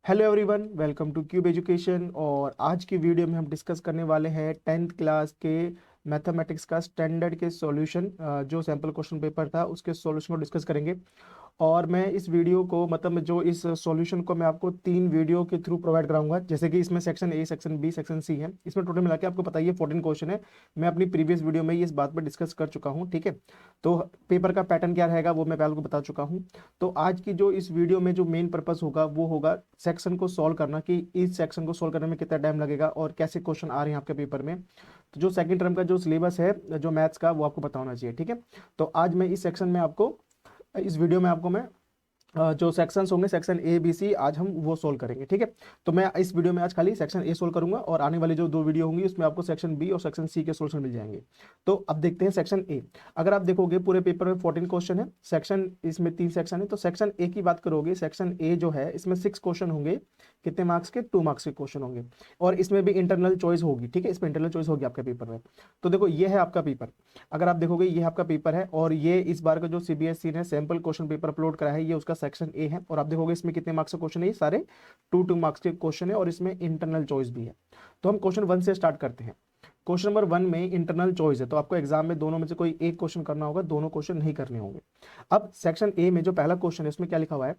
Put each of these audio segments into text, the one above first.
Hello everyone, welcome two cube education. और आज की वीडियो में हम डिस्कस करने वाले हैं 10th क्लास के मैथमेटिक्स का स्टैंडर्ड के सॉल्यूशन, जो सैम्पल क्वेश्चन पेपर था उसके सॉल्यूशन को डिस्कस करेंगे। और मैं इस वीडियो को मतलब जो इस सॉल्यूशन को मैं आपको 3 वीडियो के थ्रू प्रोवाइड कराऊंगा। जैसे कि इसमें section A, section B, section C है। इसमें टोटल मिला के आपको पता ही है 14 क्वेश्चन है। मैं अपनी प्रीवियस वीडियो में ही इस बात पर डिस्कस कर चुका हूँ, ठीक है। तो पेपर का पैटर्न क्या रहेगा वो मैं पहले को बता चुका हूँ। तो आज की जो इस वीडियो में जो मेन पर्पस होगा वो होगा सेक्शन को सॉल्व करना, कि इस सेक्शन को सॉल्व करने में कितना टाइम लगेगा और कैसे क्वेश्चन आ रहे हैं आपके पेपर में। तो जो सेकंड टर्म का जो सिलेबस है जो मैथ्स का, वो आपको पता होना चाहिए, ठीक है। तो आज मैं इस सेक्शन में आपको, इस वीडियो में आपको मैं जो सेक्शंस होंगे, सेक्शन ए बी सी, आज हम वो सोल्व करेंगे, ठीक है। तो मैं इस वीडियो में आज खाली सेक्शन ए सोल्व करूंगा और आने वाली जो 2 वीडियो होंगी उसमें आपको सेक्शन बी और सेक्शन सी के सोल्यूशन मिल जाएंगे। तो अब देखते हैं सेक्शन ए। अगर आप देखोगे पूरे पेपर में 14 क्वेश्चन है, सेक्शन इसमें 3 सेक्शन है। तो सेक्शन ए की बात करोगे, सेक्शन ए जो है इसमें 6 क्वेश्चन होंगे। कितने मार्क्स के? 2 मार्क्स के क्वेश्चन होंगे। और इसमें भी इंटरनल चॉइस होगी, ठीक है। इसमें इंटरनल चॉइस होगी आपके पेपर में। तो देखो ये है आपका पेपर। अगर आप देखोगे ये आपका पेपर है और ये इस बार का जो सीबीएसई ने सैंपल क्वेश्चन पेपर अपलोड करा है, ये उसका सेक्शन ए है। और आप देखोगे इसमें कितने मार्क्स के क्वेश्चन है, ये सारे 2 मार्क्स के क्वेश्चन है और इसमें इंटरनल चॉइस भी है। तो हम क्वेश्चन 1 से स्टार्ट करते हैं। क्वेश्चन नंबर 1 में इंटरनल चॉइस है, तो आपको एग्जाम में दोनों में से कोई एक क्वेश्चन करना होगा, दोनों क्वेश्चन नहीं करने होंगे। अब सेक्शन ए में जो पहला क्वेश्चन है उसमें क्या लिखा हुआ है?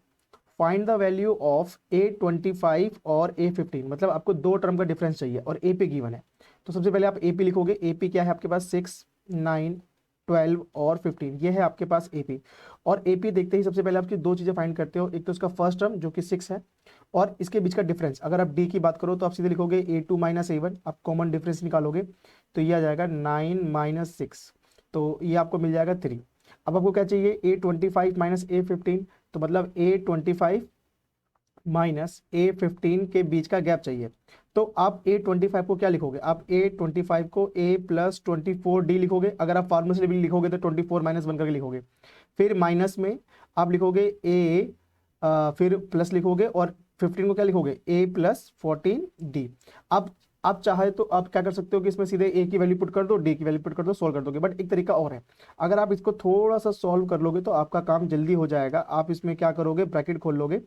Find the value of A25 और A15। मतलब आपको 2 टर्म का डिफरेंस चाहिए और ए पी गिवन है। तो सबसे पहले आप एपी लिखोगे। एपी क्या है आपके पास? 6, 9, 12 और 15, ये है आपके पास एपी। और एपी देखते ही सबसे पहले आपकी 2 चीजें फाइंड करते हो। एक तो इसका फर्स्ट टर्म जो कि 6 है, और इसके बीच का डिफरेंस। अगर आप डी की बात करो तो आप सीधे लिखोगे A2 माइनस A1, आप कॉमन डिफरेंस निकालोगे तो ये आ जाएगा 9 माइनस 6, तो ये आपको मिल जाएगा 3। अब आपको क्या चाहिए? A25 माइनस A15, तो मतलब A25 माइनस A15 के बीच का गैप चाहिए। तो आप A25 को क्या लिखोगे? आप A25 को A+24D लिखोगे। अगर आप फार्मूला से भी लिखोगे तो 24 माइनस 1 करके लिखोगे। फिर माइनस में आप लिखोगे A, फिर प्लस लिखोगे और 15 को क्या लिखोगे? A+14D। अब आप चाहे तो आप क्या कर सकते हो कि इसमें सीधे ए की वैल्यू पुट कर दो, डी की वैल्यू पुट कर दो, सोल्व कर दोगे। बट एक तरीका और है, अगर आप इसको थोड़ा सा सॉल्व कर लोगे तो आपका काम जल्दी हो जाएगा। आप इसमें क्या करोगे? ब्रैकेट खोल लोगे,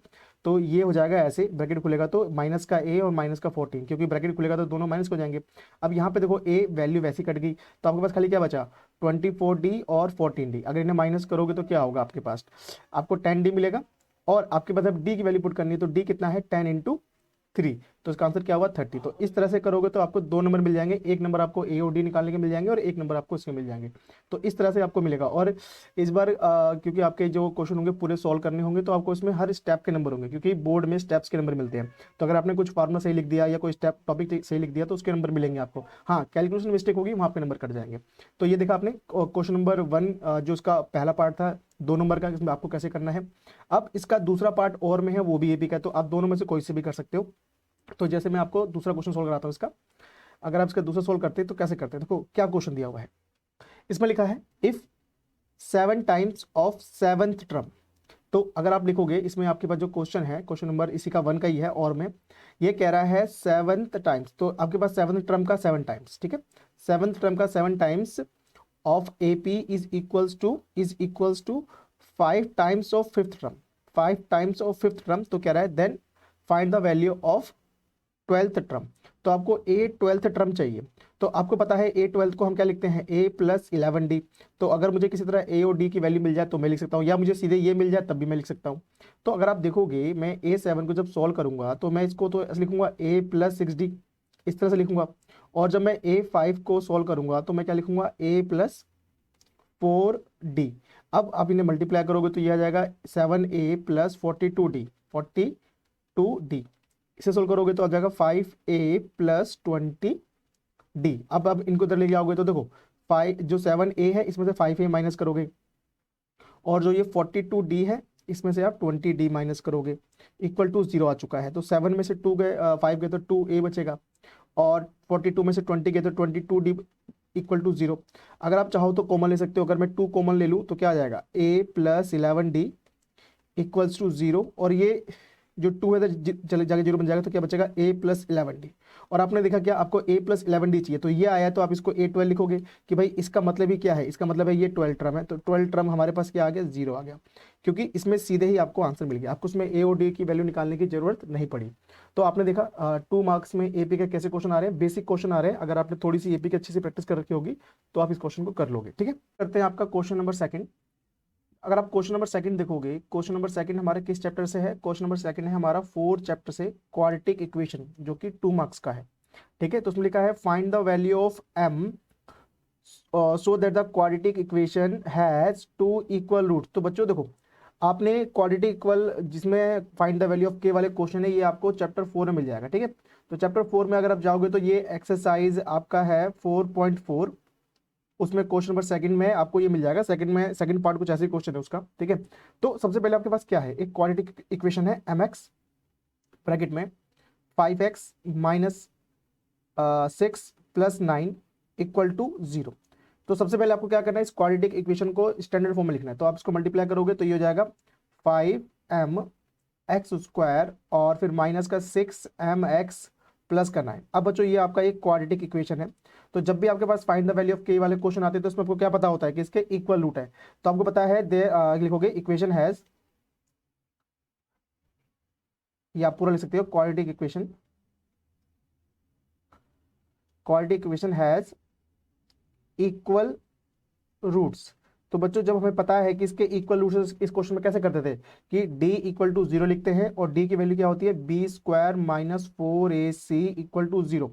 तो ये हो जाएगा ऐसे। ब्रैकेट खुलेगा तो माइनस का ए और माइनस का 14, क्योंकि ब्रैकेट खुलेगा तो दोनों माइनस हो जाएंगे। अब यहाँ पे देखो ए वैल्यू वैसी कट गई, तो आपके पास खाली क्या बचा? 24D और 14D। अगर इन्हें माइनस करोगे तो क्या होगा आपके पास? आपको 10D मिलेगा। और आपके पास अब डी की वैल्यू पुट करनी है, तो डी कितना है? 10 × 3, तो इसका आंसर क्या हुआ? 30। तो इस तरह से करोगे तो आपको 2 नंबर मिल जाएंगे। एक नंबर आपको ए और डी निकालने के मिल जाएंगे और एक नंबर आपको इसके मिल जाएंगे। तो इस तरह से आपको मिलेगा। और इस बार क्योंकि आपके जो क्वेश्चन होंगे पूरे सॉल्व करने होंगे, तो आपको इसमें हर स्टेप के नंबर होंगे, क्योंकि बोर्ड में स्टेप्स के नंबर मिलते हैं। तो अगर आपने कुछ फार्मूला सही लिख दिया या कोई स्टेप टॉपिक सही लिख दिया तो उसके नंबर मिलेंगे आपको। हाँ, कैलकुलेशन मिस्टेक होगी वहाँ पे नंबर कट जाएंगे। तो ये देखा आपने क्वेश्चन नंबर 1, जो उसका पहला पार्ट था 2 नंबर का, इसमें आपको कैसे करना है। अब इसका दूसरा पार्ट और में है, वो भी एपी का है, तो आप दोनों में से कोई से भी कर सकते हो। तो जैसे मैं आपको दूसरा क्वेश्चन सोल्व कराता हूँ इसका। अगर आप इसका दूसरा सोल्व करते हैं तो कैसे करते हैं, देखो क्या क्वेश्चन दिया हुआ है। इसमें लिखा है if 7 times of 7th term. तो अगर आप लिखोगे इसमें, आपके पास जो क्वेश्चन है, क्वेश्चन नंबर इसी का 1 का ही है, और में ये कह रहा है 7th टाइम्स, तो आपके पास 7th टर्म का 7 टाइम्स, ठीक है। 7th टर्म का 7 times of AP is equals to 5 times of 5th term. 5 times of 5th term, तो कह रहा है then find the value of 12th term. तो आपको ए 12th टर्म चाहिए। तो आपको पता है ए 12th को हम क्या लिखते हैं? A+11D। तो अगर मुझे किसी तरह ए और डी की वैल्यू मिल जाए तो मैं लिख सकता हूँ, या मुझे सीधे ये मिल जाए तब भी मैं लिख सकता हूँ। तो अगर आप देखोगे मैं A7 को जब सॉल्व करूंगा तो मैं इसको तो ऐसे लिखूंगा A+6D, इस तरह से लिखूंगा। और जब मैं A5 को सॉल्व करूंगा तो मैं क्या लिखूंगा? A+4D। अब आप इन्हें मल्टीप्लाई करोगे तो ये आ जाएगा 7A+42D, 42D। इसे सोल्व करोगे तो आ जाएगा 5A+20D। अब इनको इधर लेके आओगे तो देखो 5, जो 7A है इसमें से 5A माइनस करोगे, और जो ये 42D है इसमें से आप 20D माइनस करोगे, इक्वल टू 0 आ चुका है। तो 7 में से 2 गए, 5 गए तो 2A बचेगा, और 42 में से 20 गए तो 22D इक्वल टू 0। अगर आप चाहो तो कॉमन ले सकते हो। अगर मैं 2 कॉमन ले लूँ तो क्या आ जाएगा? A+11D equals to 0। और ये जो 2 है चले जाके 0 बन जाएगा, तो क्या बचेगा a प्लस 11d। और आपने देखा क्या, आपको a प्लस 11d चाहिए, तो ये आया, तो आप इसको a12 लिखोगे कि भाई इसका मतलब ही क्या है, इसका मतलब है ये 12 टर्म है, तो 12 टर्म हमारे पास क्या आ गया, 0 आ गया, क्योंकि इसमें सीधे ही आपको आंसर मिल गया, आपको उसमें a और d की वैल्यू निकालने की जरूरत नहीं पड़ी। तो आपने देखा 2 मार्क्स में एपी के कैसे क्वेश्चन आ रहे हैं, बेसिक क्वेश्चन आ रहे हैं, अगर आपने थोड़ी सी एपी की अच्छे से प्रैक्टिस कर रखी होगी तो आप इस क्वेश्चन को कर लोगे। ठीक है, करते हैं आपका क्वेश्चन नंबर सेकंड। अगर आप क्वेश्चन नंबर सेकंड देखोगे, क्वेश्चन नंबर सेकंड हमारे किस चैप्टर से है, क्वेश्चन नंबर सेकंड है हमारा 4 चैप्टर से, क्वाड्रेटिक इक्वेशन, जो कि 2 मार्क्स का है। ठीक है, तो उसमें लिखा है find the value of m so that the quadratic equation has 2 equal root. तो बच्चों देखो, आपने क्वाड्रेटिक इक्वल जिसमें find the value of k वाले क्वेश्चन है, ये आपको चैप्टर 4 में मिल जाएगा। ठीक है, तो चैप्टर 4 में अगर आप जाओगे तो ये एक्सरसाइज आपका है 4.4, उसमें क्वेश्चन नंबर सेकंड में आपको ये मिल जाएगा, सेकंड में सेकंड पार्ट कुछ ऐसे क्वेश्चन है उसका। ठीक है, तो सबसे पहले आपके पास क्या है, एक क्वाड्रेटिक इक्वेशन है mx ब्रैकेट में 5x minus 6 plus 9 equal to 0। तो सबसे पहले आपको क्या करना है, इस क्वाड्रेटिक इक्वेशन को स्टैंडर्ड फॉर्म में लिखना है, तो आप इसको मल्टीप्लाई करोगे तो ये हो जाएगा 5m x² और फिर माइनस का 6mx प्लस करना है। अब बच्चों ये आपका एक क्वाड्रेटिक इक्वेशन है, तो जब भी आपके पास find the value of k वाले क्वेश्चन आते हैं तो उसमें आपको क्या पता होता है कि इसके इक्वल रूट है, तो आपको पता है दे लिखोगे इक्वेशन हैज, ये आप पूरा लिख सकते हो, quadratic equation has equal roots. तो बच्चों जब हमें पता है कि इसके इक्वल रूट्स, इस क्वेश्चन में कैसे करते थे कि d इक्वल टू 0 लिखते हैं, और d की वैल्यू क्या होती है, b² minus 4ac equal to 0।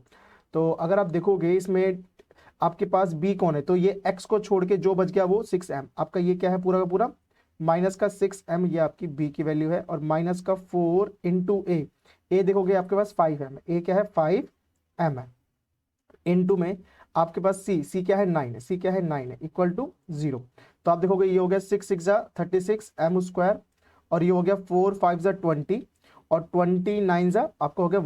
तो अगर आप देखोगे इसमें आपके पास b कौन है, तो ये x को छोड़ के जो बच गया वो 6m, आपका ये क्या है पूरा का पूरा माइनस का 6m, ये आपकी b की वैल्यू है, और माइनस का 4 इंटू a देखोगे आपके पास 5m है, a क्या है 5m है, इनटू में आपके पास c क्या है 9 है, c क्या है 9 है, इक्वल टू 0। तो आप देखोगे ये हो गया 6 6 36m², और ये हो गया 4 5 20, और 29 आपका हो गया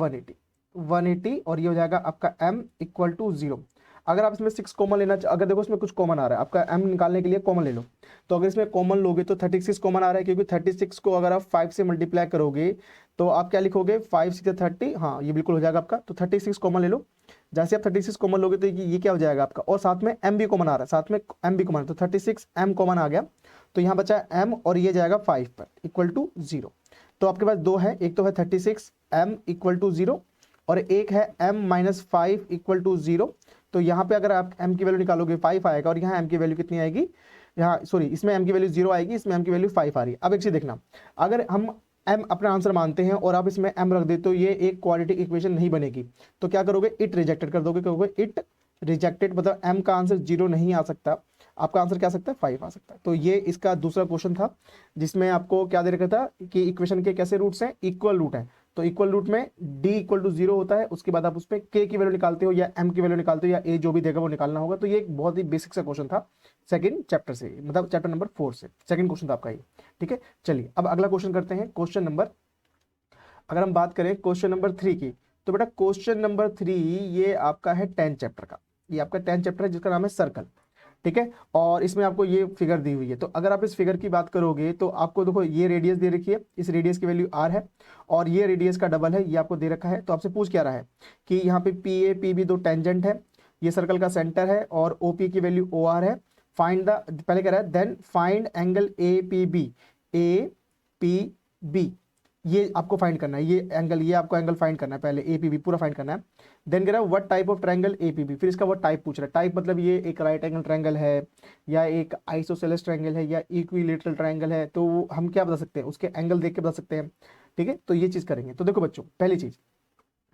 180, और ये हो जाएगा आपका m इक्वल टू 0। अगर आप इसमें 6 कॉमन लेना, अगर देखो इसमें कुछ कॉमन आ रहा है, आपका m निकालने के लिए कॉमन ले लो, तो अगर इसमें कॉमन लोगे तो 36 कॉमन आ रहा है, क्योंकि 36 को अगर आप 5 से मल्टीप्लाई करोगे तो आप क्या लिखोगे 5 6 30, हाँ ये बिल्कुल हो जाएगा आपका, तो 36 कॉमन ले लो। जैसे आप 36 कॉमन लोगे तो ये क्या हो जाएगा आपका, और साथ में m भी कॉमन आ रहा है, साथ में m भी कॉमन, तो 36m कॉमन आ गया, तो यहाँ बचा m और ये जाएगा 5 पर इक्वल टू 0। तो आपके पास दो है, एक तो है 36m इक्वल टू 0, और एक है m माइनस 5 इक्वल टू 0। तो यहाँ पे अगर आप m की वैल्यू निकालोगे 5 आएगा, और यहाँ m की वैल्यू कितनी आएगी, यहाँ सॉरी इसमें m की वैल्यू 0 आएगी, इसमें m की वैल्यू 5 आ रही है। अब एक चीज देखना, अगर हम m अपना आंसर मानते हैं और आप इसमें m रख दे तो ये एक क्वाड्रेटिक इक्वेशन नहीं बनेगी, तो क्या करोगे, इट रिजेक्टेड कर दोगे, कहोगे इट रिजेक्टेड, मतलब m का आंसर 0 नहीं आ सकता, आपका आंसर क्या आ सकता है 5 आ सकता है। तो ये इसका दूसरा क्वेश्चन था, जिसमें आपको क्या दे रखा था कि इक्वेशन के कैसे रूट्स हैं, इक्वल रूट है, तो इक्वल रूट में d इक्वल टू 0 होता है, उसके बाद आप उसमें k की वैल्यू निकालते हो या m की वैल्यू निकालते हो, या a जो भी देगा वो निकालना होगा। तो ये एक बहुत ही बेसिक सा क्वेश्चन था सेकंड चैप्टर से, मतलब चैप्टर नंबर 4 से सेकंड क्वेश्चन था आपका ये। ठीक है, चलिए अब अगला क्वेश्चन करते हैं, क्वेश्चन नंबर, अगर हम बात करें क्वेश्चन नंबर 3 की, तो बेटा क्वेश्चन नंबर 3 ये आपका है 10 चैप्टर का, ये आपका 10 चैप्टर है जिसका नाम है सर्कल। ठीक है, और इसमें आपको ये फिगर दी हुई है, तो अगर आप इस फिगर की बात करोगे तो आपको देखो ये रेडियस दे रखी है, इस रेडियस की वैल्यू r है, और ये रेडियस का डबल है, ये आपको दे रखा है। तो आपसे पूछ क्या रहा है कि यहाँ पे PA PB दो टेंजेंट है, ये सर्कल का सेंटर है, और OP की वैल्यू OR है, फाइंड द, पहले कह रहा है देन फाइंड एंगल APB, ये आपको फाइंड करना है, ये एंगल, ये आपको एंगल फाइंड करना है, पहले APB पूरा फाइंड करना है। देन कह रहा है what type of triangle APB, फिर इसका वो टाइप पूछ रहा है, टाइप मतलब ये एक राइट एंगल ट्रायंगल है, या एक आइसोसेलेस ट्रायंगल है, या इक्विलेटरल ट्रायंगल है, तो हम क्या बता सकते हैं, उसके एंगल देख के बता सकते हैं। ठीक है, तो ये चीज करेंगे। तो देखो बच्चों, पहली चीज,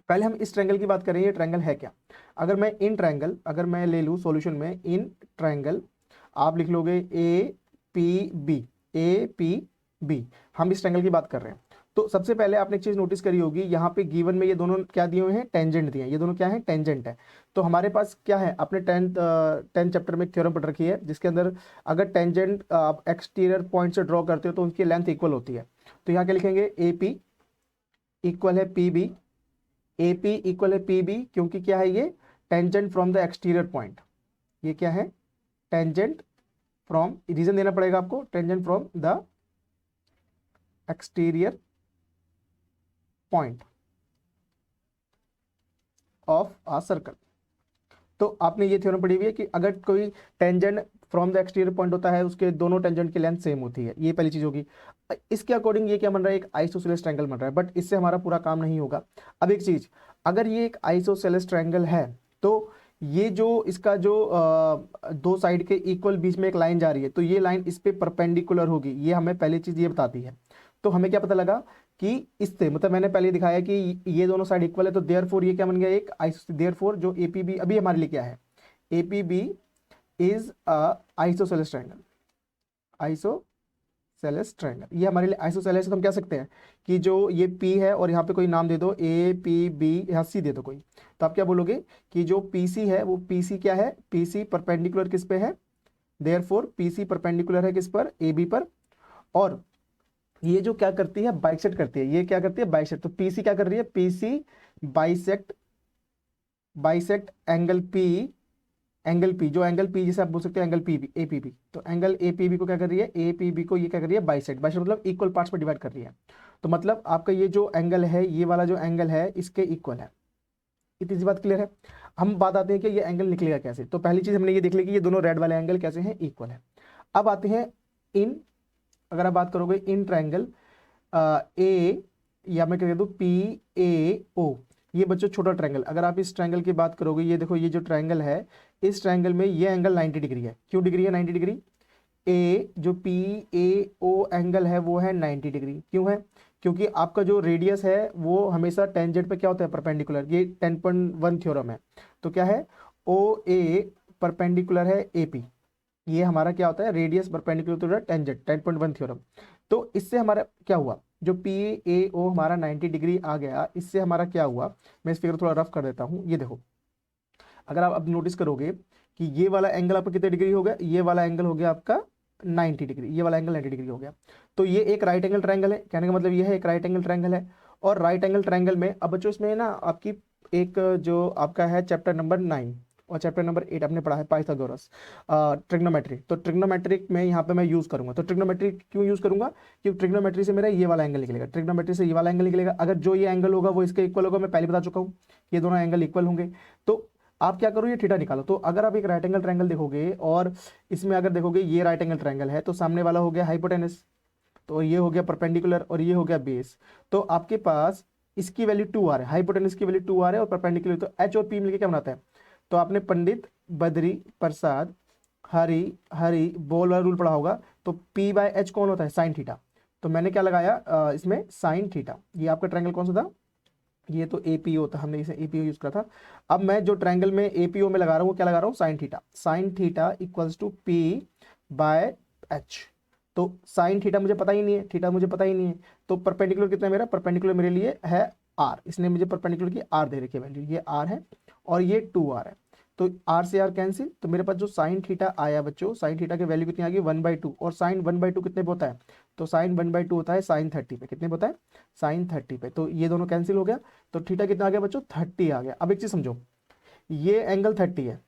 पहले हम इस ट्रायंगल की बात करें, ये ट्रायंगल है क्या। अगर मैं इन ट्रायंगल, अगर मैं ले लूँ सॉल्यूशन में इन ट्रायंगल, आप लिख लोगे APB, हम इस ट्रायंगल की बात कर रहे हैं। तो सबसे पहले आपने एक चीज नोटिस करी होगी, यहाँ पे गिवन में ये दोनों क्या दिए हुए हैं, टेंजेंट दिए हैं, ये दोनों क्या है, टेंजेंट है। तो हमारे पास क्या है, अपने टेंथ चैप्टर में एक थ्योरम पढ़ रखी है, जिसके अंदर अगर टेंजेंट आप एक्सटीरियर पॉइंट से ड्रॉ करते हो तो उनकी लेंथ इक्वल होती है। तो यहाँ क्या लिखेंगे, AP इक्वल है PB, AP इक्वल है PB, क्योंकि क्या है, ये tangent from the exterior point, ये क्या है, टेंजेंट फ्रॉम, रीजन देना पड़ेगा आपको, tangent from the exterior point of a circle. तो आपने ये थ्योरम पढ़ी हुई है कि अगर कोई tangent from the exterior point होता है, उसके दोनों टेंजेंट की लेंथ सेम होती है, ये पहली चीज होगी। इसके अकॉर्डिंग ये क्या बन रहा है, एक आइसोसेलेस ट्रायंगल बन रहा है, बट इससे हमारा पूरा काम नहीं होगा। अब एक चीज, अगर ये एक आइसोसेलेस ट्रायंगल है तो ये जो इसका जो दो साइड के इक्वल बीच में एक लाइन जा रही है, तो ये लाइन इस पे परपेंडिकुलर होगी, ये हमें पहली चीज ये बताती है। तो हमें क्या पता लगा कि इससे मतलब मैंने पहले दिखाया कि ये दोनों साइड इक्वल है, तो देयरफॉर ये क्या बन गया, एक देयरफॉर जो एपीबी अभी हमारे लिए क्या है, APB is a isosceles triangle. Isosceles triangle ये हमारे लिए आइसोसेलेस, तो हम कह सकते हैं कि जो ये P है और यहाँ पे कोई नाम दे दो ए पी बी, यहाँ C दे दो कोई, तो आप क्या बोलोगे कि जो PC है वो PC क्या है, PC परपेंडिकुलर किस पे है, देयरफॉर PC परपेंडिकुलर है किस पर, AB पर। और ये जो क्या करती है, बाइसेक्ट करती है, ये क्या करती है, बाइसेक्ट। तो PC क्या कर रही है, PC bisect, bisect angle P, जो एंगल P जिसे आप बोल सकते हैं एंगल PB APB, तो एंगल APB को क्या कर रही है, APB को ये क्या कर रही है, बाइसेक्ट। बाइसेक्ट मतलब इक्वल पार्ट्स में डिवाइड कर रही है। तो मतलब आपका ये जो एंगल है, ये वाला जो एंगल है इसके इक्वल है। इतनी सी बात क्लियर है। हम बात आते हैं कि ये एंगल निकलेगा कैसे। तो पहली चीज हमने ये देख ली कि ये दोनों रेड वाले एंगल कैसे हैं, इक्वल है। अब आते हैं इन, अगर आप बात करोगे इन ट्रायंगल ए, या मैं कह दूं PAO, ये बच्चों छोटा ट्रायंगल, अगर आप इस ट्रायंगल की बात करोगे, ये देखो ये जो ट्रायंगल है, इस ट्रायंगल में ये एंगल 90 डिग्री है। क्यों डिग्री है 90 डिग्री, ए जो PAO एंगल है वो है 90 डिग्री। क्यों है, क्योंकि आपका जो रेडियस है वो हमेशा टेंजेंट पे क्या होता है, परपेंडिकुलर। ये 10.1 थ्योरम है। तो क्या है, OA परपेंडिकुलर है AP, ये हमारा क्या होता है, radius perpendicular to the tangent, 10.1 theorem. तो इससे हमारा क्या हुआ, जो PAO हमारा 90 डिग्री आ गया, इससे हमारा क्या हुआ, मैं इस फिगर थोड़ा रफ कर देता हूँ। ये देखो, अगर आप अब नोटिस करोगे कि ये वाला एंगल आपका कितने डिग्री हो गया, ये वाला एंगल हो गया आपका 90 डिग्री, ये वाला एंगल 90 डिग्री हो गया। तो ये एक राइट एंगल ट्रायंगल है, कहने का मतलब ये है एक राइट एंगल ट्रायंगल है। और राइट एंगल ट्रायंगल में अब बच्चों इसमें ना आपकी एक जो आपका है चैप्टर नंबर 9 और चैप्टर नंबर 8 आपने पढ़ा है पाइथागोरस ट्रिग्नोमेट्री। तो ट्रिग्नोमेट्रिक में यहाँ पे मैं यूज करूंगा। तो ट्रिग्नोमेट्री क्यों यूज करूंगा, क्योंकि ट्रिग्नोमेट्री से मेरा ये वाला एंगल निकलेगा, ट्रिग्नोमेट्री से ये वाला एंगल निकलेगा। अगर जो ये एंगल होगा वो इसके इक्वल होगा, मैं पहले बता चुका हूँ, ये दोनों एंगल इक्वल होंगे। तो आप क्या करो, ये थीटा निकालो। तो अगर आप एक राइट एंगल ट्रायंगल देखोगे और इसमें अगर देखोगे ये राइट एंगल ट्रायंगल है, तो सामने वाला हो गया हाइपोटेनस, तो ये हो गया परपेंडिकुलर और ये हो गया बेस। तो आपके पास इसकी वैल्यू 2R है, हाइपोटेनस की वैल्यू 2R है और परपेंडिकुलर, तो H और P मिलकर क्या बनाता है। तो आपने पंडित बद्री प्रसाद हरी हरी बोल वाला रूल पढ़ा होगा। तो P/H कौन होता है, साइन थीटा। तो मैंने क्या लगाया इसमें साइन थीटा। ये आपका ट्रायंगल कौन सा था, ये तो APO था, हमने इसे APO यूज करा था। अब मैं जो ट्रायंगल में APO में लगा रहा हूँ, क्या लगा रहा हूँ, sine theta. Sine theta equals to P/H। तो साइन थीटा मुझे पता ही नहीं है, थीटा मुझे पता ही नहीं है। तो परपेंडिकुलर कितना है मेरा, परपेंडिकुलर मेरे लिए है R, इसने मुझे परपेंडिकुलर की R दे रखी है वैल्यू, ये R है और ये 2R है। तो R से R कैंसिल, तो मेरे पास जो साइन थीटा आया बच्चों, साइन थीटा की वैल्यू कितनी आ गई, 1/2। और साइन 1/2 कितने पे होता है, तो साइन 1/2 होता है साइन 30 पे। कितने पे होता है, साइन 30 पे। तो ये दोनों कैंसिल हो गया, तो थीटा कितना आ गया बच्चों, 30 आ गया। अब एक चीज समझो, ये एंगल 30 है,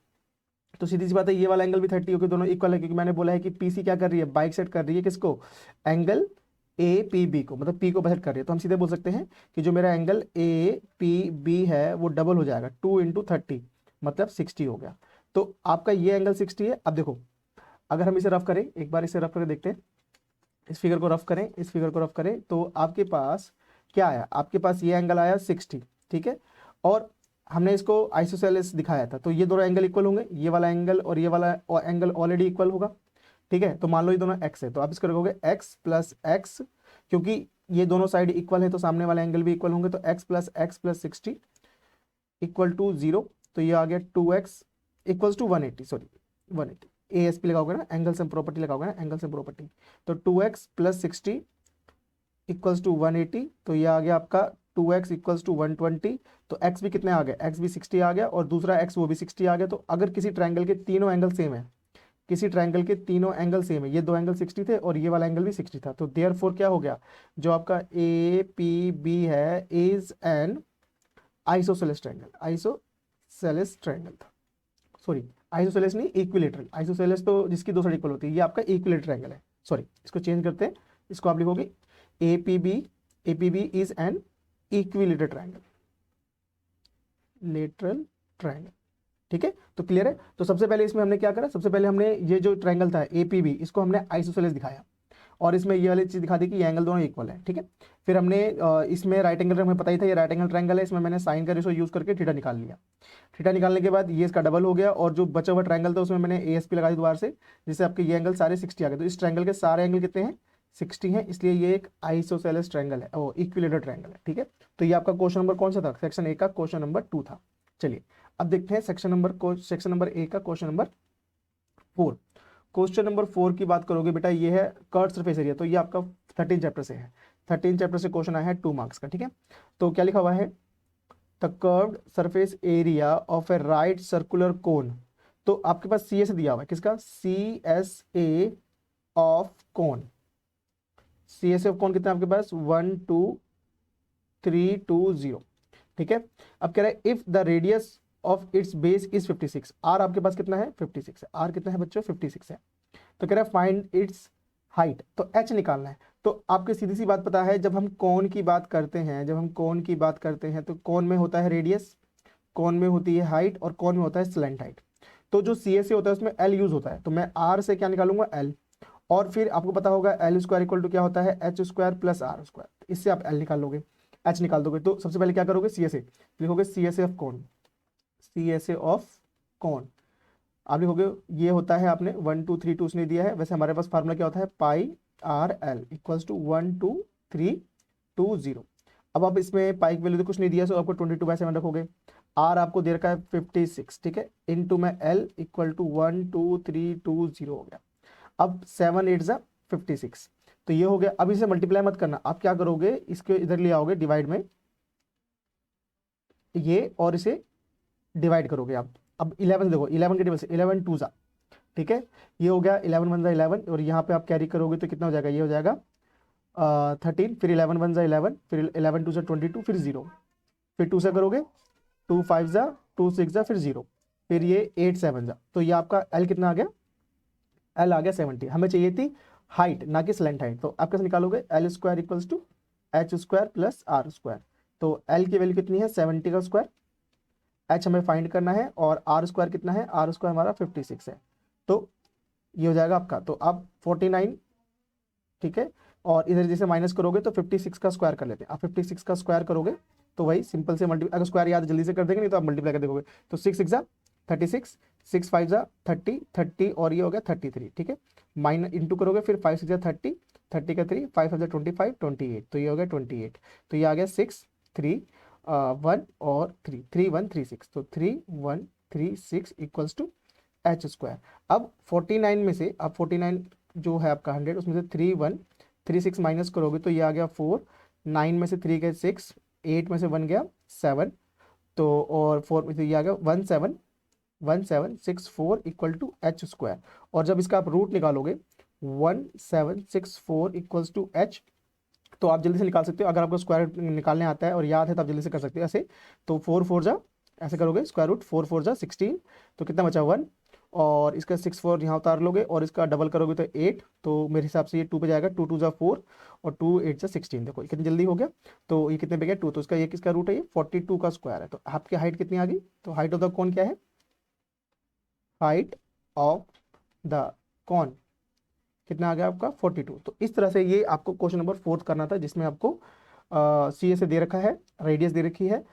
तो सीधी सी बात है ये वाला एंगल भी 30 होगी, दोनों इक्वल है, क्योंकि मैंने बोला है कि PC क्या कर रही है, बाइसेक्ट कर रही है किसको, एंगल APB को, मतलब P को बाइसेक्ट कर रही है। तो हम सीधे बोल सकते हैं कि जो मेरा एंगल APB है वो डबल हो जाएगा, 2 × 30 मतलब 60 हो गया। तो आपका ये एंगल 60 है। अब देखो, अगर हम इसे रफ करें, एक बार इसे रफ करके देखते हैं, इस फिगर को रफ करें, इस फिगर को रफ करें, तो आपके पास क्या आया, आपके पास ये एंगल आया 60, ठीक है। और हमने इसको आइसोसेलेस दिखाया था, तो ये दोनों एंगल इक्वल होंगे, ये वाला एंगल और ये वाला एंगल ऑलरेडी इक्वल होगा, ठीक है। तो मान लो ये दोनों x है, तो आप इसको रखोगे x + x, क्योंकि ये दोनों साइड इक्वल है तो सामने वाला एंगल भी इक्वल होंगे। तो x + x + 60 = 0। तो ये आ गया 2x = 180, सॉरी 180, ASP लगाओगे ना, एंगल सम प्रॉपर्टी लगाओगे ना, एंगल सम प्रॉपर्टी। तो 2x + 60 = 180, तो ये आ गया आपका 2x = 120। तो x भी कितने आ गए, x भी 60 आ गया और दूसरा x वो भी 60 आ गया। तो अगर किसी ट्रायंगल के तीनों एंगल सेम है, किसी ट्रायंगल के तीनों एंगल सेम है, ये दो एंगल 60 थे और ये वाला एंगल भी 60 था, तो देयरफॉर क्या हो गया, जो आपका APB है is an isosceles triangle. Isosceles triangle था, सॉरी आइसोसेलेस नहीं, इक्विलेटरल। आइसोसेलेस तो जिसकी दो साइड इक्वल होती है, ये आपका इक्विलेटरल ट्रायंगल है। सॉरी, इसको चेंज करते हैं, इसको आप लिखोगे APB is an equilateral triangle, lateral triangle. ठीक है, तो क्लियर है। तो सबसे पहले इसमें हमने क्या करा, सबसे पहले हमने ये जो ट्रायंगल था एपीबी, इसको हमने आइसोसेलेस दिखाया और इसमें ये वाली चीज दिखा दी कि ये एंगल दोनों इक्वल है। ठीक है, फिर हमने इसमें राइट एंगल हमें पता ही था ये राइट एंगल ट्रायंगल है, इसमें मैंने साइन का रेशो यूज करके थीटा निकाल लिया। थीटा निकालने के बाद ये इसका डबल हो गया और जो बचा हुआ ट्रायंगल था उसमें मैंने एएसपी लगा दी दोबारा से, जिससे आपके ये एंगल सारे 60 आ गए। तो इस ट्रायंगल के सारे एंगल कितने हैं, 60 हैं, इसलिए ये एक आइसोसेलेस ट्रायंगल है, ओ इक्विलेटरल ट्रायंगल है। ठीक है, तो ये आपका क्वेश्चन नंबर कौन सा था, सेक्शन ए का क्वेश्चन नंबर 2 था। चलिए अब देखते हैं सेक्शन नंबर ए का क्वेश्चन नंबर 4। क्वेश्चन नंबर 4 की बात करोगे बेटा, ये है कर्व सरफेस एरिया। तो ये आपका 13 चैप्टर से है, 13 चैप्टर से क्वेश्चन आया है 2 मार्क्स का। ठीक है, तो क्या लिखा हुआ है, the curved surface area of a right circular cone. तो आपके पास सी एस दिया हुआ है, किसका, C S A of cone. C S A of cone कितना है आपके पास, 1 2 3 2 0। ठीक है, अब कह रहा है if the radius of its base is 56, r आपके पास कितना है, 56 है। आर कितना है बच्चों, 56 है। तो कह रहा है फाइंड इट्स हाइट, तो एच निकालना है। तो आपकी सीधी सी बात पता है, जब हम कोन की बात करते हैं, जब हम कोन की बात करते हैं तो कोन में होता है रेडियस, कोन में होती है हाइट और कोन में होता है स्लैंट हाइट। तो जो सी एस ए होता है उसमें एल यूज होता है, तो मैं आर से क्या निकालूंगा, एल, और फिर आपको पता होगा एल स्क्वायर इक्वल टू क्या होता है, h square plus r square. इससे आप एल निकाल लोगे, एच निकाल दोगे। तो सबसे पहले क्या करोगे, सी एस ए लिखोगे, C S A of cone, C S A of cone आप लिखोगे, ये होता है, आपने 1 2 3 2 उसने दिया है, वैसे हमारे पास फार्मूला क्या होता है, पाई आर एल इक्वल्स टू 1 2 3 2 0। अब आप इसमें पाई की वैल्यू तो कुछ नहीं दिया, सो आपको 22/7 रखोगे। आर आपको दे रखा है 56, ठीक है, इनटू में एल इक्वल टू 1 2 3 2 0 हो गया। अब 7 8 जा 56, तो ये हो गया। अब इसे मल्टीप्लाई मत करना, आप क्या करोगे, इसके इधर ले आओगे डिवाइड में ये, और इसे डिवाइड करोगे आप। अब 11 देखो, 11 के टेबल से 11 2 जा, ठीक है, ये हो गया 11 1 जा 11, और यहाँ पे आप कैरी करोगे तो कितना हो जाएगा, ये हो जाएगा 13, फिर 11 1 जा 11, फिर 11 2 जा 22, फिर 0, फिर 2 से करोगे 2 5 जा 2 6 जा, फिर 0, फिर ये 8 7 जा। तो ये आपका एल कितना आ गया, एल आ गया 70। हमें चाहिए थी हाइट ना कि स्लैंट हाइट, तो आप कैसे निकालोगे, L square equals to h square plus r square. तो एल की वैल्यू कितनी है, 70 का स्क्वायर, एच हमें फाइंड करना है, और आर स्क्वायर कितना है, आर स्क्वायर हमारा 56 है। तो ये हो जाएगा आपका, तो आप 49, ठीक है, और इधर जैसे माइनस करोगे तो 56 का स्क्वायर कर लेते हैं। आप 56 का स्क्वायर करोगे तो वही सिंपल से मल्टीप्लाई, अगर स्क्वायर याद जल्दी से कर देंगे, नहीं तो आप मल्टीप्लाई कर देखोगे। तो 6 6 जा 36, 6 5 जा 30 30, और ये हो गया 33, ठीक है, माइनस इंटू करोगे, फिर 5 6 जा 30, 30 का 3, 5 5 जा 25 28, तो ये हो गया 28। तो ये आ गया 6 3 1 और 3 3 1 3 6, तो 3 1 3 6 इक्वल्स टू एच स्क्वायर। अब 49 में से आप 49 जो है आपका 100, उसमें से 3 1 3 6 माइनस करोगे तो ये आ गया 4, 9 में से 3 गए 6, 8 में से 1 गया 7, तो और 4 में से ये आ गया 1 7 1 7 6 4 इक्वल टू एच स्क्वायर। और जब इसका आप रूट निकालोगे 1 7 6 4 इक्वल्स टू एच, तो आप जल्दी से निकाल सकते हो। अगर आपको स्क्वायर निकालने आता है और याद है तो आप जल्दी से कर सकते हो ऐसे। तो 4 4 जा, ऐसे करोगे स्क्वायर रूट 4 4 जा 16, तो कितना बचा 1, और इसका 6 4 यहाँ उतार लोगे, और इसका डबल करोगे तो 8, तो मेरे हिसाब से ये 2 पे जाएगा, 2 2 जा 4 और 2 8 जा 16। देखो ये कितनी जल्दी हो गया, तो ये कितने पे गया 2, तो इसका ये किसका रूट है, ये 42 का स्क्वायर है। तो आपकी हाइट कितनी आ गई, तो हाइट ऑफ द कौन क्या है, हाइट ऑफ द कौन कितना आ गया आपका 42। तो इस तरह से ये आपको क्वेश्चन नंबर 4 करना था, जिसमें आपको सी ए से दे रखा है, रेडियस दे रखी है,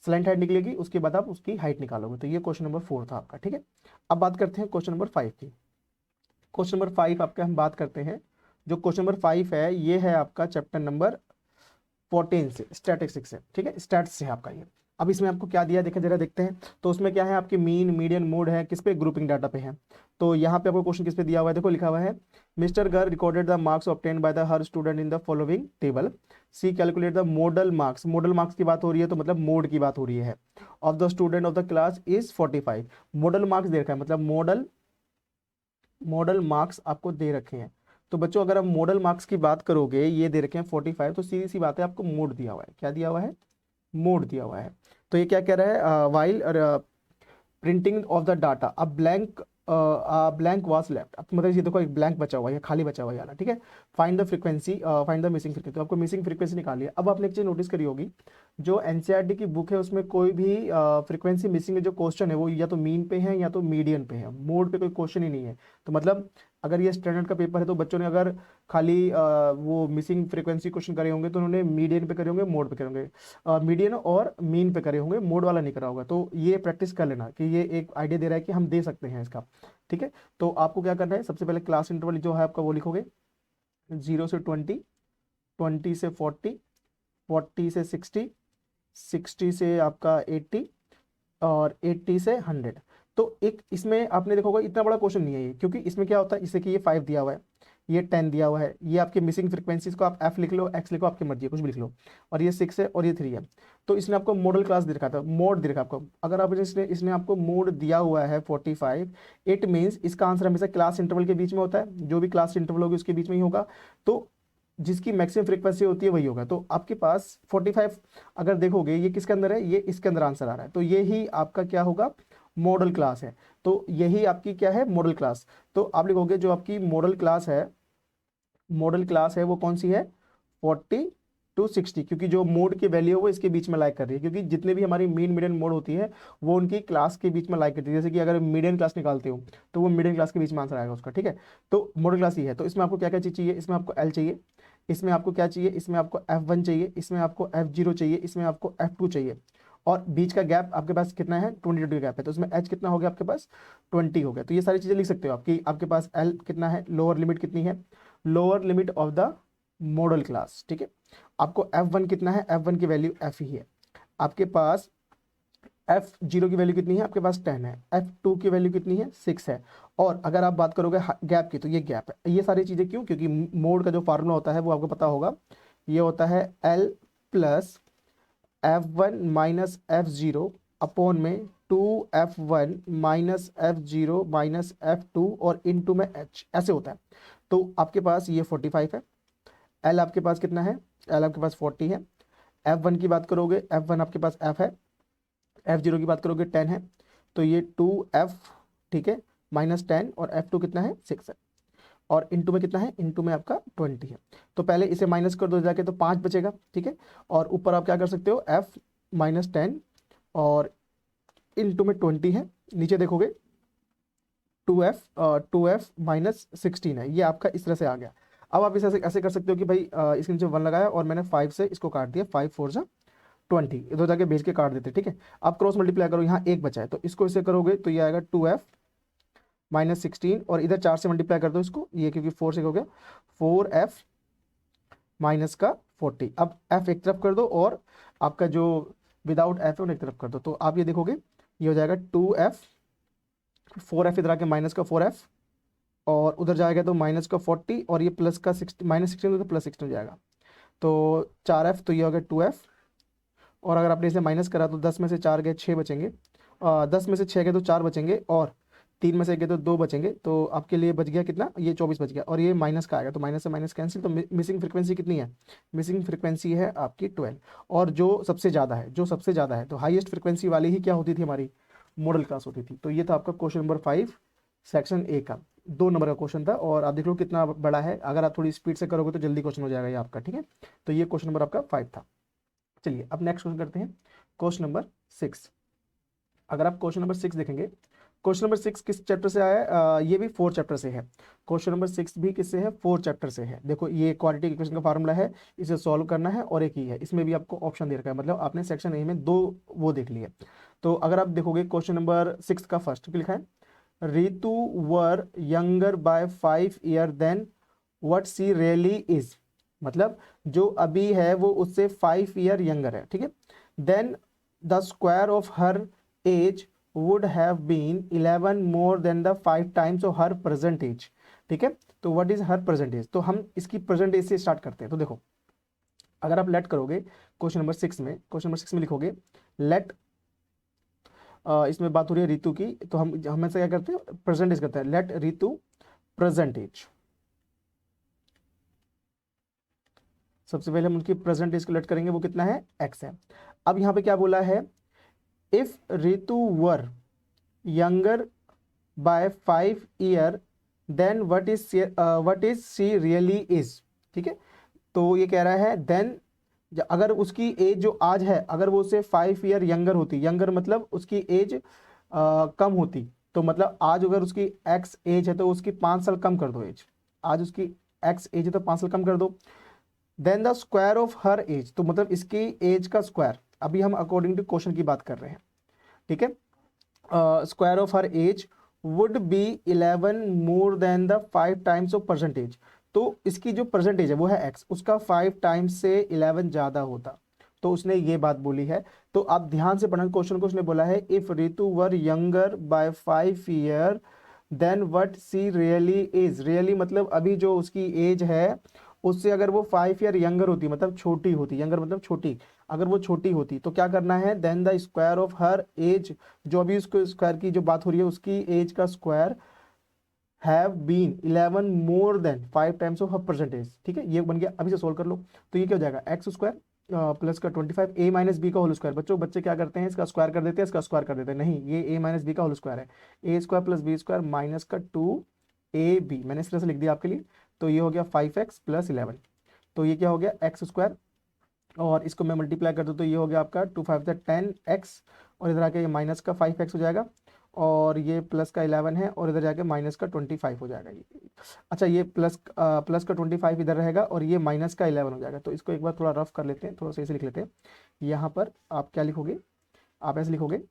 स्लैंट हाइट निकलेगी, उसके बाद आप उसकी हाइट निकालोगे। तो ये क्वेश्चन नंबर 4 था आपका, ठीक है। अब बात करते हैं क्वेश्चन नंबर 5 की। क्वेश्चन नंबर 5 आपका हम बात करते हैं, जो क्वेश्चन नंबर 5 है ये है आपका चैप्टर नंबर 14 से, स्टैटिस्टिक्स से, ठीक है, स्टैट्स से आपका ये। अब इसमें आपको क्या दिया देखें जरा, देखते हैं। तो उसमें क्या है, आपकी मीन मीडियन मोड है, किस पे, ग्रुपिंग डाटा पे है। तो यहाँ पे आपको क्वेश्चन किस पे दिया हुआ है, देखो लिखा हुआ है, mister Garg recorded the marks obtained by the her student in the following table, see calculate the modal marks. Modal marks की बात हो रही है, तो मतलब मोड की बात हो रही है, of the student of the class is 45। Modal marks दे रखा है, मतलब मॉडल मार्क्स आपको दे रखे हैं। तो बच्चों अगर आप मॉडल मार्क्स की बात करोगे, ये दे रखे हैं 45, तो सीधी सी बात है, आपको मोड दिया हुआ है, क्या दिया हुआ है, मोड दिया हुआ है। तो ये क्या कह रहा है, while printing of the data, a blank blank was left, अब मतलब ये देखो एक ब्लैंक बचा हुआ है, खाली बचा हुआ है वाला, ठीक है। Find the frequency, find the missing frequency, तो आपको मिसिंग फ्रीक्वेंसी निकाली है। अब आपने एक चीज नोटिस करी होगी, जो एनसीईआरटी की बुक है उसमें कोई भी फ्रीक्वेंसी मिसिंग है जो क्वेश्चन है वो या तो मीन पे है या तो मीडियन पे है, मोड पे कोई क्वेश्चन ही नहीं है। तो मतलब अगर ये स्टैंडर्ड का पेपर है तो बच्चों ने अगर खाली वो मिसिंग फ्रीक्वेंसी क्वेश्चन करे होंगे तो उन्होंने मीडियन पे करे होंगे, मोड पे करे होंगे, मीडियन और मीन पे करे होंगे, मोड वाला नहीं करा होगा। तो ये प्रैक्टिस कर लेना कि ये एक आइडिया दे रहा है कि हम दे सकते हैं इसका, ठीक है। तो आपको क्या करना है, सबसे पहले क्लास इंटरवल जो है आपका वो लिखोगे 0 से 20, 20 से 40, 40 से 60, 60 से आपका 80 और 80 से 100। तो एक इसमें आपने देखा होगा इतना बड़ा क्वेश्चन नहीं है ये, क्योंकि इसमें क्या होता है, इससे कि ये 5 दिया हुआ है, ये 10 दिया हुआ है, ये आपके मिसिंग फ्रीक्वेंसीज को आप एफ लिख लो, एक्स लिखो, आपकी मर्जी है, कुछ भी लिख लो, और ये 6 है और ये 3 है। तो इसने आपको मॉडल क्लास दे रखा था, मोड दे रखा आपको। अगर आप इसने इसने आपको मोड दिया हुआ है 45, इट मीन्स इसका आंसर हमेशा क्लास इंटरवल के बीच में होता है, जो भी क्लास इंटरवल होगी उसके बीच में ही होगा। तो जिसकी मैक्सिमम फ्रीक्वेंसी होती है वही होगा। तो आपके पास 45 अगर देखोगे ये किसके अंदर है, ये इसके अंदर आंसर आ रहा है, तो ये ही आपका क्या होगा, मॉडल क्लास है। तो यही आपकी क्या है, मॉडल क्लास। तो आप लिखोगे जो आपकी मॉडल क्लास है, मॉडल क्लास है वो कौन सी है, 40 to 60, क्योंकि जो मोड की वैल्यू है वो इसके बीच में लाइक कर रही है, क्योंकि जितने भी हमारी मीन मीडियन मोड होती है वो उनकी क्लास के बीच में लाइक करती है। जैसे कि अगर मीडियन क्लास निकालते हो तो वो मीडियन क्लास के बीच में आंसर आएगा उसका, ठीक है। तो मॉडल क्लास ही है। तो इसमें आपको क्या क्या चीज चाहिए, इसमें आपको एल चाहिए, इसमें आपको क्या चाहिए, इसमें आपको F1 चाहिए, इसमें आपको F0 चाहिए, इसमें आपको F2 चाहिए, और बीच का गैप आपके पास कितना है, 20 का गैप है, तो इसमें H कितना हो गया आपके पास, 20 हो गया। तो ये सारी चीजें लिख सकते हो आपकी, आपके पास L कितना है, लोअर लिमिट कितनी है, lower limit of the model class, ठीक है। आपको F1 कितना है, F1 की वैल्यू F ही है। आपके पास F0 की वैल्यू कितनी है, आपके पास 10 है। F2 की वैल्यू कितनी है, 6 है। और अगर आप बात करोगे गैप की, तो ये गैप है। ये सारी चीज़ें क्यों, क्योंकि मोड का जो फार्मूला होता है वो आपको पता होगा, ये होता है L plus F1 minus F0 upon में 2F1 minus F0 minus F2 और इनटू में H, ऐसे होता है। तो आपके पास ये 45 है, L आपके पास कितना है, L आपके पास 40 है। F1 की बात करोगे, F1 आपके पास F है, F0 की बात करोगे 10 है, तो ये 2F, ठीक है, माइनस 10, और F2 कितना है, 6 है, और इनटू में कितना है, इनटू में आपका 20 है। तो पहले इसे माइनस कर दो जाके, तो 5 बचेगा, ठीक है। और ऊपर आप क्या कर सकते हो, F माइनस 10 और इनटू में 20 है, नीचे देखोगे 2F माइनस 16 है, ये आपका इस तरह से आ गया। अब आप इसे ऐसे ऐसे कर सकते हो कि भाई इसके नीचे 1 लगाया और मैंने 5 से इसको काट दिया, 5 4 जा 20, इधर जाके भेज के काट देते, ठीक है। आप क्रॉस मल्टीप्लाई करो, यहाँ एक बचा है तो इसको इससे करोगे तो ये आएगा 2F माइनस 16, और इधर 4 से मल्टीप्लाई कर दो इसको, ये क्योंकि 4 से हो गया, 4F माइनस का 40। अब F एक तरफ कर दो और आपका जो विदाउट F है उन्हें एक तरफ कर दो, तो आप ये देखोगे ये हो जाएगा 2F, 4F इधर आके माइनस का 4F, और उधर जाएगा तो माइनस का 40, और ये प्लस का 60, माइनस 16 तो प्लस 16 हो जाएगा, तो 4F, तो ये हो गया 2F। और अगर आपने इसे माइनस करा तो 10 में से 4 गए 6 बचेंगे, 10 में से 6 गए तो 4 बचेंगे, और 3 में से गए तो 2 बचेंगे, तो आपके लिए बच गया कितना, ये 24 बच गया, और ये माइनस का आएगा तो माइनस से माइनस कैंसिल। तो मिसिंग फ्रीक्वेंसी कितनी है, मिसिंग फ्रीक्वेंसी है आपकी 12। और जो सबसे ज़्यादा है, जो सबसे ज़्यादा है, तो हाईएस्ट फ्रीक्वेंसी वाली ही क्या होती थी, हमारी मॉडल क्लास होती थी। तो ये था आपका क्वेश्चन नंबर 5 सेक्शन ए का, 2 नंबर का क्वेश्चन था, और आप देख लो कितना बड़ा है, अगर आप थोड़ी स्पीड से करोगे तो जल्दी क्वेश्चन हो जाएगा ये आपका, ठीक है। तो ये क्वेश्चन नंबर आपका 5 था। चलिए अब नेक्स्ट क्वेश्चन करते हैं, क्वेश्चन नंबर 6। अगर आप क्वेश्चन नंबर 6 देखेंगे, क्वेश्चन नंबर 6 किस चैप्टर से आया है, ये भी 4 चैप्टर से है। क्वेश्चन नंबर 6 भी किससे है, 4 चैप्टर से है। देखो ये क्वाड्रेटिक इक्वेशन का फार्मूला है, इसे सॉल्व करना है, और एक ही है, इसमें भी आपको ऑप्शन दे रखा है, मतलब आपने सेक्शन ए में 2 वो देख लिए। तो अगर आप देखोगे क्वेश्चन नंबर 6 का फर्स्ट लिखा है, Ritu were younger by 5 year then what she really is, मतलब जो अभी है वो उससे 5 ईयर यंगर है, ठीक है। Then the square of her age would have been 11 more than the 5 times of her present age, ठीक है। तो what is her present age, तो हम इसकी प्रेजेंट एज से स्टार्ट करते हैं। तो देखो अगर आप लेट करोगे क्वेश्चन नंबर 6 में, क्वेश्चन नंबर 6 में लिखोगे लेट, इसमें बात हो रही है ऋतु की, तो हम हमेशा क्या करते हैं, प्रेजेंट एज करते हैं, लेट ऋतु प्रेजेंट एज। सबसे पहले हम उनकी प्रेजेंट एज को लेट करेंगे, वो कितना है, x है। अब यहाँ पे क्या बोला है, if Ritu were younger by 5 year then what is she really is. ठीक है, तो ये कह रहा है देन अगर उसकी एज जो आज है अगर वो उससे 5 ईयर यंगर होती, यंगर मतलब उसकी एज कम होती, तो मतलब आज अगर उसकी एक्स एज है तो उसकी 5 साल कम कर दो एज, आज उसकी एक्स एज है तो 5 साल कम कर दो। Then the square of her age, तो मतलब इसकी एज का स्क्वायर, अभी हम अकॉर्डिंग टू क्वेश्चन की बात कर रहे हैं। ठीक है, square of her age would be 11 more than the 5 times of percentage. तो इसकी जो परसेंटेज है वो है एक्स, उसका 5 टाइम्स से 11 ज्यादा होता, तो उसने ये बात बोली है। तो आप ध्यान से पढ़ना क्वेश्चन को, उसने बोला है if Ritu were younger by 5 year then what she really is. Really मतलब अभी जो उसकी एज है उससे अगर वो 5 ईयर यंगर होती, मतलब छोटी होती, यंगर मतलब छोटी, अगर वो छोटी होती तो क्या करना है, then the square of her age, जो अभी उसको स्क्वायर की जो बात हो रही है उसकी एज का square have been 11 more than 5 times of her percentage. ठीक है, ये बन गया, अभी से सोल्व कर लो। तो ये क्या हो जाएगा, एक्स स्क्वायर प्लस का 25 ए माइनस बी का होल स्क्वायर। बच्चों बच्चे क्या करते हैं, इसका स्क्वायर कर देते हैं, इसका स्क्वायर कर देते हैं, नहीं ये ए माइनस बी का होल स्क्वायर है, A square plus B square minus का 2ab, मैंने इस तरह से लिख दिया आपके लिए। तो ये हो गया 5x प्लस 11, तो ये क्या हो गया एक्स स्क्वायर, और इसको मैं मल्टीप्लाई कर दूँ तो ये हो गया आपका 2 5 10x, और इधर आके ये माइनस का 5x हो जाएगा, और ये प्लस का 11 है, और इधर जाके माइनस का 25 हो जाएगा ये। अच्छा, ये प्लस का 25 इधर रहेगा, और ये माइनस का 11 हो जाएगा। तो इसको एक बार थोड़ा रफ कर लेते हैं, थोड़ा सही से लिख लेते हैं। यहाँ पर आप क्या लिखोगे, आप ऐसे लिखोगे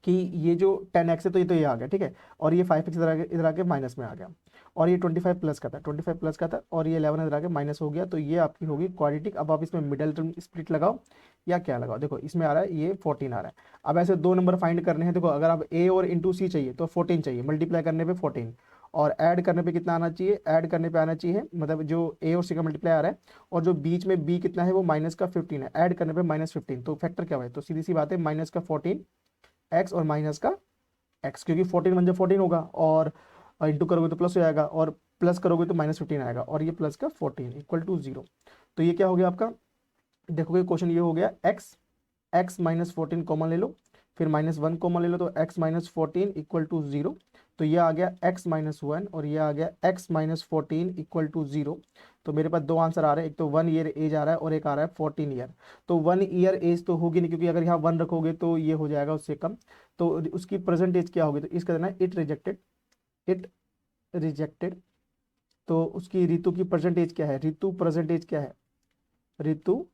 कि ये जो 10x है तो ये आ गया, ठीक है, और ये 5x इधर आके माइनस में आ गया, और ये 25 प्लस का था, 25 प्लस का था, और ये 11 इधर आके माइनस हो गया, तो ये आपकी होगी क्वाड्रेटिक। अब आप इसमें मिडल टर्म स्प्लिट लगाओ या क्या लगाओ, देखो इसमें आ रहा है ये 14 आ रहा है। अब ऐसे दो नंबर फाइंड करने हैं, देखो अगर आप a और इंटू सी चाहिए तो 14 चाहिए, मल्टीप्लाई करने पे 14, और ऐड करने पे कितना आना चाहिए, ऐड करने पे आना चाहिए, मतलब जो a और c का मल्टीप्लाई आ रहा है, और जो बीच में b कितना है वो माइनस का 15 है, ऐड करने पे -15, तो फैक्टर क्या है, तो सीधी सी बात है माइनस का 14 एक्स और माइनस का एक्स, क्योंकि 14 बन जाए 14 होगा, और इंटू करोगे तो प्लस हो जाएगा, और प्लस करोगे तो -15 आएगा, और ये प्लस का 14 इक्वल टू 0। तो ये क्या हो गया आपका, देखोगे क्वेश्चन ये हो गया एक्स माइनस 14 कॉमन ले लो, फिर -1 कॉमन ले लो, तो x माइनस 14 इक्वल टू 0। तो ये आ गया x माइनस 1, और ये आ गया x माइनस 14 इक्वल टू 0। तो मेरे पास दो आंसर आ रहे हैं, एक तो 1 ईयर एज आ रहा है और एक आ रहा है 14 ईयर। तो 1 ईयर एज तो होगी नहीं, क्योंकि अगर यहाँ 1 रखोगे तो ये हो जाएगा उससे कम। तो उसकी प्रेजेंट एज क्या होगी, तो इसका देना इट रिजेक्टेड, इट रिजेक्टेड। तो उसकी ऋतु की प्रेजेंट एज क्या है, ऋतु प्रेजेंट एज क्या है, ऋतु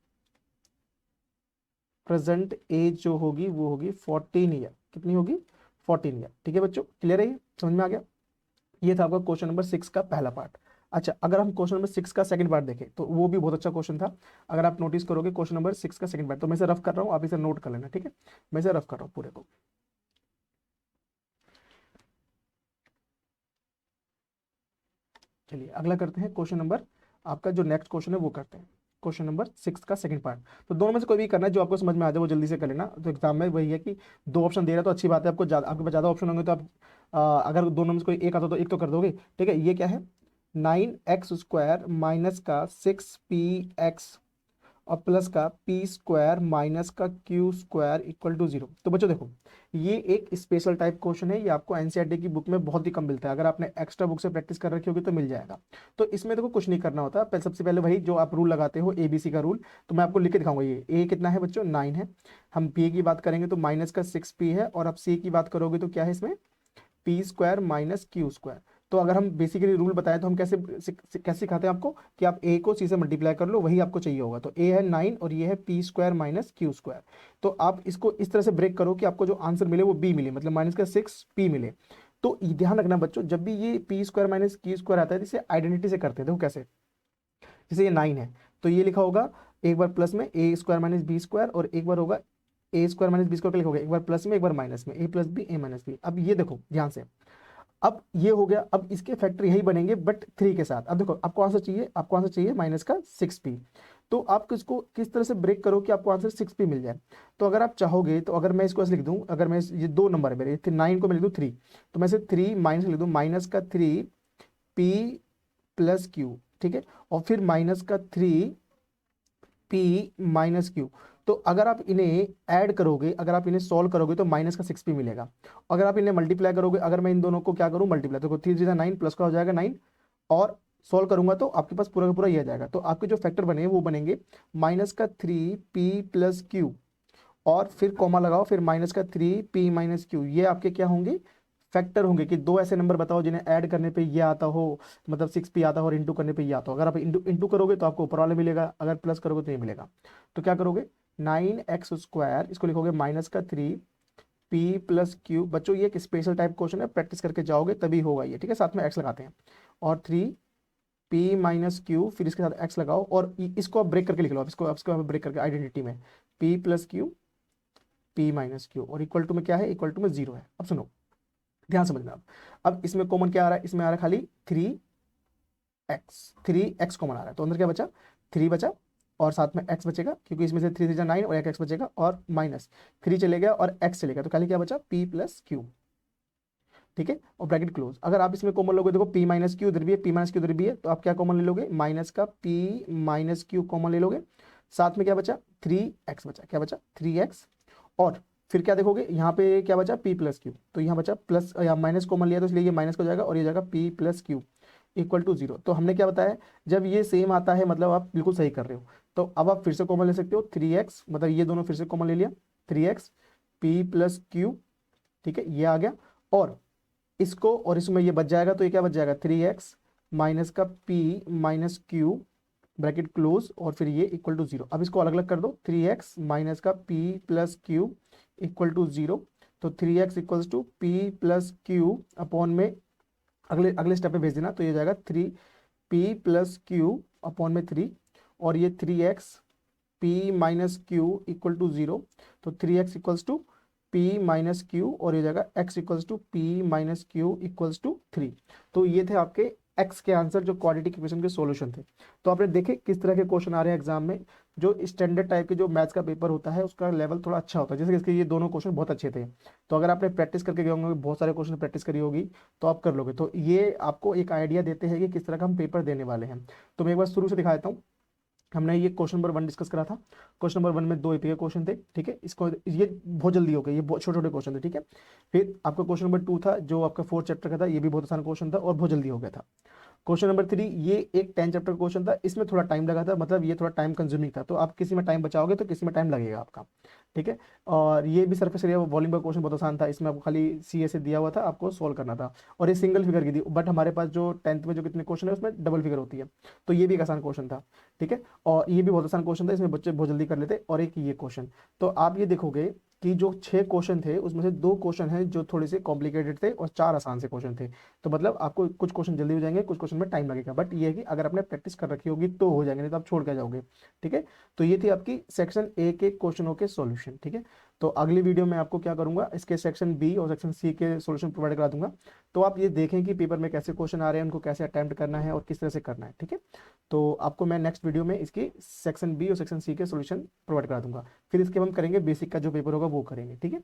प्रेजेंट एज जो होगी वो होगी 14 ईयर, कितनी होगी 14 ईयर। ठीक है बच्चों, क्लियर है, ये समझ में आ गया। ये था आपका क्वेश्चन नंबर 6 का पहला पार्ट। अच्छा, अगर हम क्वेश्चन नंबर 6 का सेकंड पार्ट देखें तो वो भी बहुत अच्छा क्वेश्चन था। अगर आप नोटिस करोगे क्वेश्चन नंबर 6 का सेकंड पार्ट, तो मैं इसे रफ कर रहा हूँ, आप इसे नोट कर लेना, ठीक है, मैं इसे रफ कर रहा हूँ पूरे को। चलिए अगला करते हैं क्वेश्चन नंबर, आपका जो नेक्स्ट क्वेश्चन है वो करते हैं, क्वेश्चन नंबर 6 का सेकंड पार्ट। तो दोनों में से कोई भी करना है जो आपको समझ में आ जाए वो जल्दी से कर लेना। तो एग्जाम में वही है कि दो ऑप्शन दे रहा है तो अच्छी बात है, आपको आपके पास ज़्यादा ऑप्शन होंगे तो आप अगर दोनों में से कोई एक आता तो एक तो कर दोगे। ठीक है, ये क्या है, 9x स्क्वायर माइनस का 6px और प्लस का पी स्क्वायर माइनस का क्यू स्क्वायर इक्वल टू 0। तो बच्चों देखो, ये एक स्पेशल टाइप क्वेश्चन है, ये आपको एनसीईआरटी की बुक में बहुत ही कम मिलता है, अगर आपने एक्स्ट्रा बुक से प्रैक्टिस कर रखी होगी तो मिल जाएगा। तो इसमें देखो कुछ नहीं करना होता, पहले सबसे पहले वही जो आप रूल लगाते हो ABC का रूल, तो मैं आपको लिख के दिखाऊंगा। ये A कितना है बच्चों, 9 है। हम P की बात करेंगे तो माइनस का 6p है, और आप C की बात करोगे तो क्या है इसमें P square minus Q square. तो अगर हम बेसिकली रूल बताएं तो हम कैसे सिखाते हैं आपको कि आप ए को सी से मल्टीप्लाई कर लो, वही आपको चाहिए होगा। तो ए है 9 और ये है P square minus Q square. तो आप इसको इस तरह से ब्रेक करो कि आपको जो आंसर मिले वो बी मिले, मतलब माइनस का 6p मिले। तो ध्यान रखना बच्चों, जब भी ये P square minus Q square आता है तो इसे आइडेंटिटी से करते हैं। देखो कैसे, जैसे ये 9 है तो ये लिखा होगा एक बार प्लस में ए स्क्वायर माइनस बी स्क्वायर, और एक बार होगा ए स्क्वायर माइनस बी स्क्वायर का लिखोगे एक बार प्लस में एक बार माइनस में, ए प्लस बी ए माइनस बी। अब ये देखो ध्यान से, अब ये हो गया, अब इसके फैक्टर यही बनेंगे बट 3 के साथ। अब देखो आपको आंसर चाहिए, आपको आंसर चाहिए माइनस का 6p। तो आप किसको किस तरह से ब्रेक करो कि आपको आंसर 6p मिल जाए। तो अगर आप चाहोगे तो अगर मैं इसको ऐसे लिख दूं, अगर मैं ये दो नंबर है मेरे 9 को मैं लिख दूं 3, तो मैं इसे 3 माइनस लिख दूं माइनस का 3p प्लस क्यू, ठीक है, और फिर माइनस का 3p माइनस क्यू। तो अगर आप इन्हें ऐड करोगे, अगर आप इन्हें सॉल्व करोगे तो माइनस का 6p मिलेगा। अगर आप इन्हें मल्टीप्लाई करोगे, अगर मैं इन दोनों को क्या करूँ मल्टीप्लाई, तो 3 3 9 प्लस का हो जाएगा 9, और सॉल्व करूंगा तो आपके पास पूरा का पूरा ये आ जाएगा। तो आपके जो फैक्टर बने वो बनेंगे माइनस का 3p प्लस क्यू, और फिर कॉमा लगाओ, फिर माइनस का 3p माइनस क्यू। ये आपके क्या होंगे, फैक्टर होंगे। कि दो ऐसे नंबर बताओ जिन्हें ऐड करने पे ये आता हो, मतलब 6p आता हो, और इंटू करने पे ये आता हो। अगर आप इंटू करोगे तो आपको ऊपर वाला मिलेगा, अगर प्लस करोगे तो ये मिलेगा। तो क्या करोगे, 9x², इसको लिखोगे माइनस का 3p प्लस क्यू। बच्चों ये एक स्पेशल टाइप क्वेश्चन है, प्रैक्टिस करके जाओगे तभी होगा ये, ठीक है। साथ में एक्स लगाते हैं, और 3p माइनस क्यू, फिर इसके साथ एक्स लगाओ, और इसको आप ब्रेक करके लिख लो। आप इसको ब्रेक करके आइडेंटिटी में p plus Q, p minus q, और इक्वल टू में क्या है, इक्वल टू में 0 है। अब सुनो, ध्यान समझना। अब इसमें कॉमन क्या आ रहा है, इसमें आ रहा है खाली 3x कॉमन आ रहा है, तो अंदर क्या बचा, 3 बचा, और साथ में x बचेगा, क्योंकि इसमें से 3 3 9 और एक x बचेगा, और माइनस 3 चले गया और x चलेगा, तो खाली क्या बचा, p प्लस क्यू, ठीक है। और ब्रैकेट क्लोज। अगर आप इसमें कॉमन लोगे, देखो p माइनस क्यू इधर भी है, p माइनस क्यू इधर भी है, तो आप क्या कॉमन ले लोगे, माइनस का p माइनस क्यू कॉमन ले लोगे। साथ में क्या बचा, 3x बचा, क्या बचा, 3x, और फिर क्या देखोगे, यहाँ पे क्या बचा, p प्लस क्यू, तो यहाँ बचा प्लस या माइनस कॉमन लिया तो इसलिए ये माइनस का हो जाएगा, और ये जाएगा p plus q equal to 0। तो हमने क्या बताया, जब ये सेम आता है मतलब आप बिल्कुल सही कर रहे हो। तो अब आप फिर से कॉमन ले सकते हो, 3x, मतलब ये दोनों फिर से कॉमन ले लिया, 3x p प्लस क्यू, ठीक है, ये आ गया। और इसको और इसमें ये बच जाएगा, तो ये क्या बच जाएगा, 3x माइनस का p minus Q, bracket close, और फिर ये इक्वल टू 0। अब इसको अलग अलग कर दो, 3x माइनस का p plus q equal to 0। तो 3x equals to p plus q upon में अगले अगले स्टेप में भेज देना, तो ये जाएगा 3p प्लस क्यू अपॉन में 3, और ये 3x p minus q equal to 0। तो 3x equals to p minus q, और ये जाएगा x equals to p minus q equals to 3। तो ये थे आपके x के आंसर जो क्वाड्रेटिक इक्वेशन के सॉल्यूशन थे। तो आपने देखे किस तरह के क्वेश्चन आ रहे हैं एग्जाम में। जो स्टैंडर्ड टाइप के जो मैथ्स का पेपर होता है उसका लेवल थोड़ा अच्छा होता है, जैसे कि इसके ये दोनों क्वेश्चन बहुत अच्छे थे। तो अगर आपने प्रैक्टिस करके गए होंगे, बहुत सारे क्वेश्चन प्रैक्टिस करी होगी, तो आप कर लोगे। तो ये आपको एक आइडिया देते हैं कि किस तरह का हम पेपर देने वाले हैं। तो मैं एक बार शुरू से दिखा देता हूँ। हमने ये क्वेश्चन नंबर 1 डिस्कस करा था। क्वेश्चन नंबर 1 में 2 एपी के क्वेश्चन थे, ठीक है। इसको ये बहुत जल्दी हो गए, ये बहुत छोटे छोटे क्वेश्चन थे, ठीक है। फिर आपका क्वेश्चन नंबर 2 था जो आपका 4th चैप्टर का था, ये भी बहुत आसान क्वेश्चन था और बहुत जल्दी हो गया था। क्वेश्चन नंबर 3 ये एक 10 चैप्टर का क्वेश्चन था, इसमें थोड़ा टाइम लगा था, मतलब ये थोड़ा टाइम कंज्यूमिंग था। तो आप किसी में टाइम बचाओगे तो किसी में टाइम लगेगा आपका, ठीक है। और ये भी सरफेस एरिया वॉल्यूम का क्वेश्चन बहुत आसान था, इसमें आपको खाली सी से दिया हुआ था, आपको सोल्व करना था। और ये सिंगल फिगर की थी, बट हमारे पास जो 10th में जो कितने क्वेश्चन है उसमें डबल फिगर होती है, तो ये भी एक आसान क्वेश्चन था, ठीक है। और ये भी बहुत आसान क्वेश्चन था, इसमें बच्चे बहुत जल्दी कर लेते। और एक ये क्वेश्चन, तो आप ये देखोगे कि जो 6 क्वेश्चन थे उसमें से 2 क्वेश्चन हैं जो थोड़े से कॉम्प्लिकेटेड थे, और 4 आसान से क्वेश्चन थे। तो मतलब आपको कुछ क्वेश्चन जल्दी हो जाएंगे, कुछ क्वेश्चन में टाइम लगेगा, बट ये है कि अगर आपने प्रैक्टिस कर रखी होगी तो हो जाएंगे, नहीं तो आप छोड़ के जाओगे, ठीक है। तो ये थी आपकी सेक्शन ए के क्वेश्चनों के सॉल्यूशन, ठीक है। तो अगली वीडियो में आपको क्या करूंगा, इसके सेक्शन बी और सेक्शन सी के सॉल्यूशन प्रोवाइड करा दूंगा। तो आप ये देखें कि पेपर में कैसे क्वेश्चन आ रहे हैं, उनको कैसे अटेम्प्ट करना है और किस तरह से करना है, ठीक है। तो आपको मैं नेक्स्ट वीडियो में इसकी सेक्शन बी और सेक्शन सी के सॉल्यूशन प्रोवाइड करा दूंगा। फिर इसके हम करेंगे बेसिक का जो पेपर होगा वो करेंगे, ठीक है।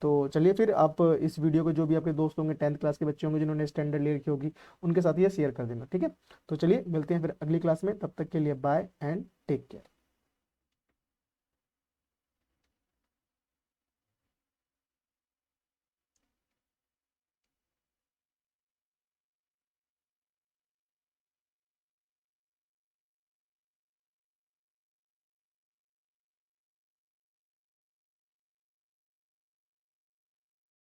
तो चलिए फिर आप इस वीडियो को जो भी आपके दोस्त होंगे, 10th क्लास के बच्चे होंगे जिन्होंने स्टैंडर्ड ले रखी होगी, उनके साथ ये शेयर कर देना, ठीक है। तो चलिए मिलते हैं फिर अगली क्लास में, तब तक के लिए बाय एंड टेक केयर।